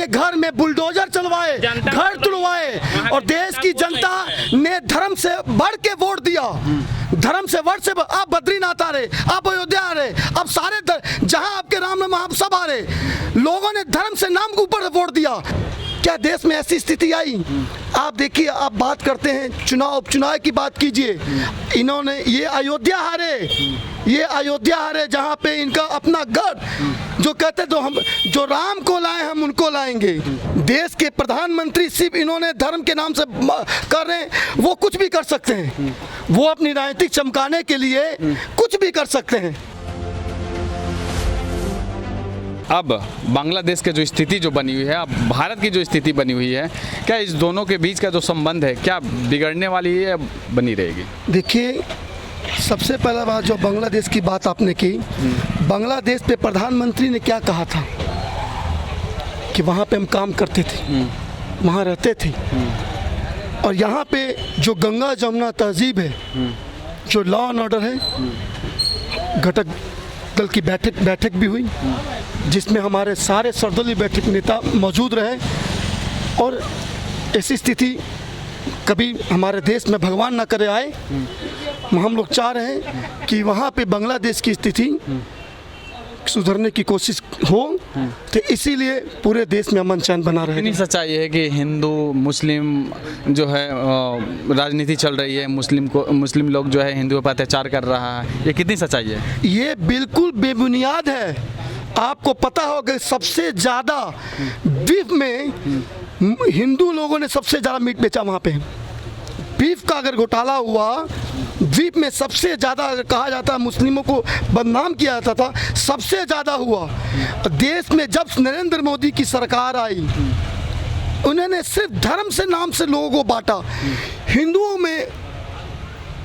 के घर में बुलडोजर चलवाए, घर तुड़वाए, और देश की जनता ने धर्म से बढ़ के वोट दिया। धर्म से वर्ष से आप बद्रीनाथ आ रहे, आप अयोध्या आ रहे, अब सारे जहां आपके राम नाम आप सब आ रहे, लोगों ने धर्म से नाम के ऊपर वोट दिया। क्या देश में ऐसी स्थिति आई? आप देखिए, आप बात करते हैं चुनाव, उपचुनाव की बात कीजिए। इन्होंने ये अयोध्या हारे जहां पे इनका अपना गढ़, जो कहते तो हम जो राम को लाए हम उनको लाएंगे। देश के प्रधानमंत्री सिर्फ इन्होंने धर्म के नाम से कर रहे हैं, वो कुछ भी कर सकते हैं, वो अपनी राजनीतिक चमकाने के लिए कुछ भी कर सकते हैं। अब बांग्लादेश की जो स्थिति जो बनी हुई है, अब भारत की जो स्थिति बनी हुई है, क्या इस दोनों के बीच का जो संबंध है क्या बिगड़ने वाली है या बनी रहेगी? देखिए, सबसे पहला बात जो बांग्लादेश की बात आपने की, बांग्लादेश पे प्रधानमंत्री ने क्या कहा था कि वहाँ पे हम काम करते थे, वहाँ रहते थे, और यहाँ पे जो गंगा जमुना तहजीब है, जो लॉ एंड ऑर्डर है, घटक दल की बैठक भी हुई, जिसमें हमारे सारे सर्वदलीय बैठक नेता मौजूद रहे, और ऐसी स्थिति कभी हमारे देश में भगवान ना करे आए। हम लोग चाह रहे हैं कि वहाँ पे बांग्लादेश की स्थिति सुधरने की कोशिश हो, तो इसीलिए पूरे देश में अमन चैन बना रहे। इतनी सच्चाई है कि हिंदू मुस्लिम जो है राजनीति चल रही है, मुस्लिम लोग जो है हिंदुओं पर अत्याचार कर रहा है, ये कितनी सच्चाई है? ये बिल्कुल बेबुनियाद है। आपको पता होगा सबसे ज़्यादा बीफ में हिंदू लोगों ने सबसे ज़्यादा मीट बेचा। वहाँ पे बीफ का अगर घोटाला हुआ, द्वीप में सबसे ज़्यादा अगर कहा जाता है मुस्लिमों को बदनाम किया जाता था, सबसे ज़्यादा हुआ। देश में जब नरेंद्र मोदी की सरकार आई, उन्होंने सिर्फ धर्म से नाम से लोगों को बांटा, हिंदुओं में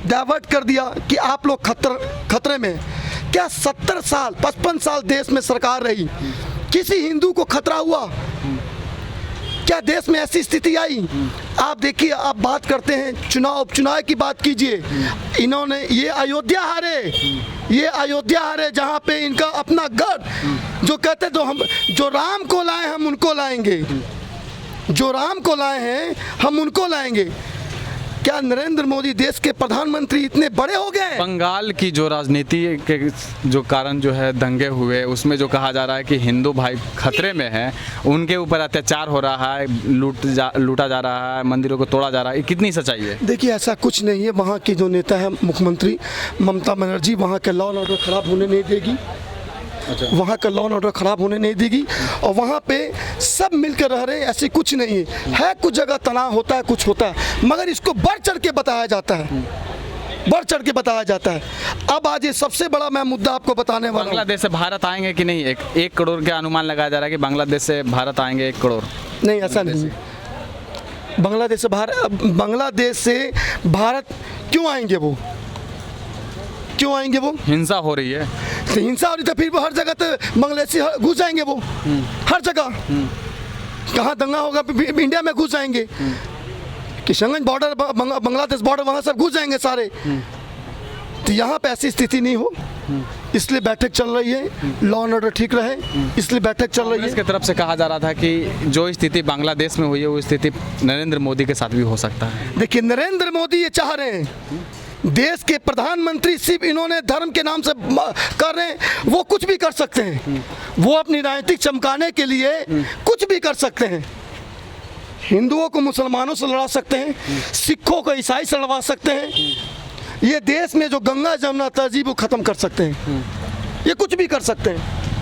डाइवर्ट कर दिया कि आप लोग खतरे में। क्या 70 साल 55 साल देश में सरकार रही, किसी हिंदू को खतरा हुआ? क्या देश में ऐसी स्थिति आई? आप देखिए, आप बात करते हैं चुनाव, उपचुनाव की बात कीजिए। इन्होंने ये अयोध्या हारे जहां पे इनका अपना गढ़, जो कहते तो हम जो राम को लाए हम उनको लाएंगे, जो राम को लाए हैं हम उनको लाएंगे। क्या नरेंद्र मोदी देश के प्रधानमंत्री इतने बड़े हो गए? बंगाल की जो राजनीति के जो कारण जो है दंगे हुए, उसमें जो कहा जा रहा है कि हिंदू भाई खतरे में हैं, उनके ऊपर अत्याचार हो रहा है, लूटा जा रहा है, मंदिरों को तोड़ा जा रहा है, कितनी सच्चाई है? देखिए, ऐसा कुछ नहीं है। वहाँ की जो नेता है मुख्यमंत्री ममता बनर्जी, वहाँ के लॉ एंड ऑर्डर खराब होने नहीं देगी। वहाँ का लॉ एंड ऑर्डर खराब होने नहीं देगी, और वहाँ पे सब मिलकर रह रहे हैं। ऐसी कुछ नहीं है, कुछ जगह तनाव होता है, कुछ होता है, मगर इसको बढ़ चढ़ के बताया जाता है, बढ़ चढ़ के बताया जाता है। अब आज ये सबसे बड़ा मैं मुद्दा आपको बताने वाला हूं। बांग्लादेश से भारत आएंगे कि नहीं? 1 करोड़ का अनुमान लगाया जा रहा है कि बांग्लादेश से भारत आएंगे 1 करोड़। नहीं, ऐसा नहीं। बांग्लादेश से भारत क्यों आएंगे? वो क्यों आएंगे? वो हिंसा हो रही है, तो हिंसा हो रही, तो फिर वो हर जगह तो बांग्लादेशी घुस जाएंगे। वो हर जगह कहाँ दंगा होगा इंडिया में घुस जाएंगे। किशनगंज बॉर्डर, बांग्लादेश बॉर्डर, वहाँ सब घुस जाएंगे सारे। तो यहाँ पे ऐसी स्थिति नहीं हो, इसलिए बैठक चल रही है, लॉ एंड ऑर्डर ठीक रहे, इसलिए बैठक चल रही है। इसके तरफ से कहा जा रहा था कि जो स्थिति बांग्लादेश में हुई है, वो स्थिति नरेंद्र मोदी के साथ भी हो सकता है। देखिए, नरेंद्र मोदी ये चाह रहे हैं, देश के प्रधानमंत्री सिर्फ इन्होंने धर्म के नाम से कर रहे हैं, वो कुछ भी कर सकते हैं, वो अपनी राजनीतिक चमकाने के लिए कुछ भी कर सकते हैं। हिंदुओं को मुसलमानों से लड़ा सकते हैं, सिखों को ईसाई से लड़वा सकते हैं, ये देश में जो गंगा जमुना तहजीब वो ख़त्म कर सकते हैं, ये कुछ भी कर सकते हैं।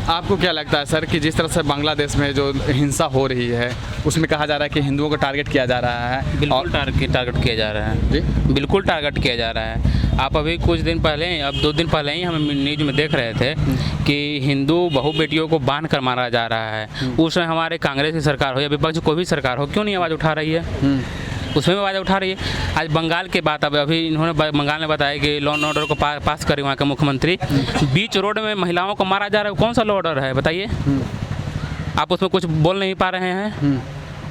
आपको क्या लगता है सर कि जिस तरह से बांग्लादेश में जो हिंसा हो रही है, उसमें कहा जा रहा है कि हिंदुओं को टारगेट किया जा रहा है? बिल्कुल टारगेट किया जा रहा है जी, बिल्कुल टारगेट किया जा रहा है। आप अभी कुछ दिन पहले, अब 2 दिन पहले ही हम न्यूज़ में देख रहे थे कि हिंदू बहू बेटियों को बांध कर मारा जा रहा है। उसमें हमारे कांग्रेस की सरकार हो या विपक्ष कोई भी सरकार हो, क्यों नहीं आवाज़ उठा रही है? उसमें भी आवाज़ उठा रही है। आज बंगाल के बात, अब अभी इन्होंने बंगाल में बताया कि लॉ एंड ऑर्डर को पास करी वहाँ के मुख्यमंत्री, बीच रोड में महिलाओं को मारा जा रहा है। कौन सा लॉ ऑर्डर है बताइए? आप उसमें कुछ बोल नहीं पा रहे हैं।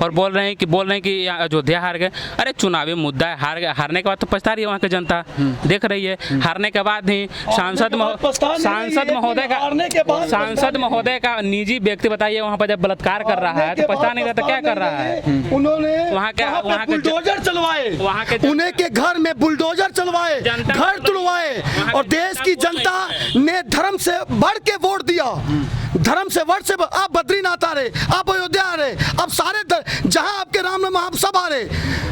और बोल रहे हैं कि अयोध्या हार गए। अरे चुनावी मुद्दा है, हारने के बाद तो पछता रही है वहाँ की जनता, देख रही है। हारने के बाद ही सांसद महोदय का निजी व्यक्ति बताइए वहाँ पर जब बलात्कार कर रहा है तो पछता नहीं रहता, क्या कर रहा है? उन्होंने वहाँ के बुलडोजर चलवाए, वहाँ के उन्हें के घर में बुलडोजर चलवाए, घर तुड़वाए, और देश की जनता ने धर्म से बढ़ के वोट दिया। धर्म से वर्ष से आप बद्रीनाथ आ रहे, आप अयोध्या आ रहे, अब सारे जहां आपके राम नाम आप सब आ रहे,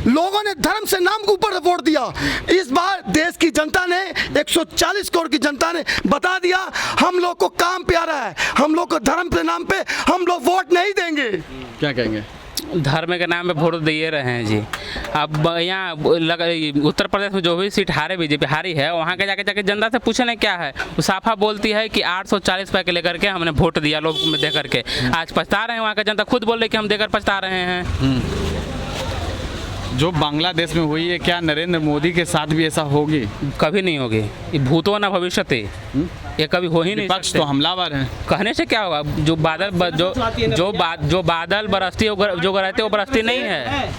लोगों ने धर्म से नाम के ऊपर वोट दिया। इस बार देश की जनता ने 140 करोड़ की जनता ने बता दिया हम लोग को काम प्यारा है, हम लोग को धर्म के नाम पे हम लोग वोट नहीं देंगे। क्या कहेंगे? धर्म के नाम पे वोट दिए रहे हैं जी। अब यहाँ उत्तर प्रदेश में जो भी सीट हारे बीजेपी हारी है, वहाँ के जाके जनता से पूछने क्या है, वो साफा बोलती है कि 840 रुपये के लेकर के हमने वोट दिया लोग में दे करके, आज पछता रहे हैं। वहाँ का जनता खुद बोल रही कि हम देकर पछता रहे हैं। जो बांग्लादेश में हुई है, क्या नरेंद्र मोदी के साथ भी ऐसा होगी? कभी नहीं होगी, ये भूतो न भविष्यति, ये कभी हो ही नहीं विपक्ष सकते। तो हमलावर हैं। कहने से क्या होगा? जो बादल बरसती है जो गरजते वो बरसती नहीं है।